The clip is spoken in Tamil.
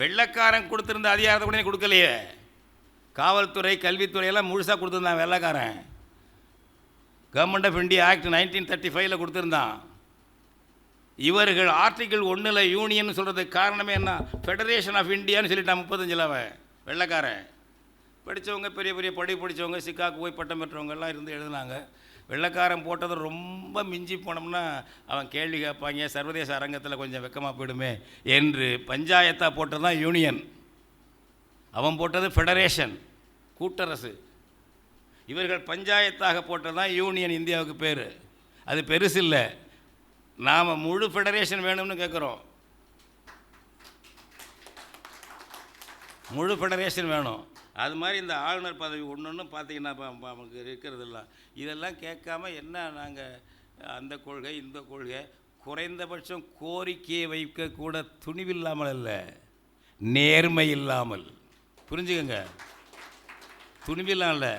வெள்ளைக்காரன் கொடுத்துருந்த அதிகாரத்தை கூட கொடுக்கலையே. காவல்துறை கல்வித்துறையெல்லாம் முழுசாக கொடுத்துருந்தான் வெள்ளைக்காரன். கவர்மெண்ட் ஆஃப் இந்தியா ஆக்ட் 1935 கொடுத்துருந்தான். இவர்கள் ஆர்டிகிள் 1 யூனியன் சொல்கிறதுக்கு காரணமே என்ன? ஃபெடரேஷன் ஆஃப் இந்தியான்னு சொல்லிட்டான் 35 அவன் வெள்ளைக்காரன். படித்தவங்க பெரிய பெரிய படித்தவங்க சிக்காக்கு போய் பட்டம் பெற்றவங்கெல்லாம் இருந்து எழுதுனாங்க. வெள்ளைக்காரன் போட்டது ரொம்ப மிஞ்சி போனோம்னா அவன் கேள்வி கேட்பாங்க, சர்வதேச அரங்கத்தில் கொஞ்சம் வெக்கமாக போயிடுமே என்று பஞ்சாயத்தாக போட்டது தான் யூனியன். அவன் போட்டது ஃபெடரேஷன், கூட்டரசு. இவர்கள் பஞ்சாயத்தாக போட்டது தான் யூனியன். இந்தியாவுக்கு பேர் அது பெருசு இல்லை. நாம் முழு ஃபெடரேஷன் வேணும்னு கேட்குறோம். முழு ஃபெடரேஷன் வேணும். அது மாதிரி இந்த ஆளுநர் பதவி ஒன்று பார்த்தீங்கன்னா நமக்கு இருக்கிறது இல்லை. இதெல்லாம் கேட்காம என்ன நாங்கள் அந்த கொள்கை இந்த கொள்கை, குறைந்தபட்சம் கோரிக்கையை வைக்கக்கூட துணிவில்லாமல் இல்லை, நேர்மை இல்லாமல். புரிஞ்சுக்கங்க, துணிவில்லாம் இல்லை.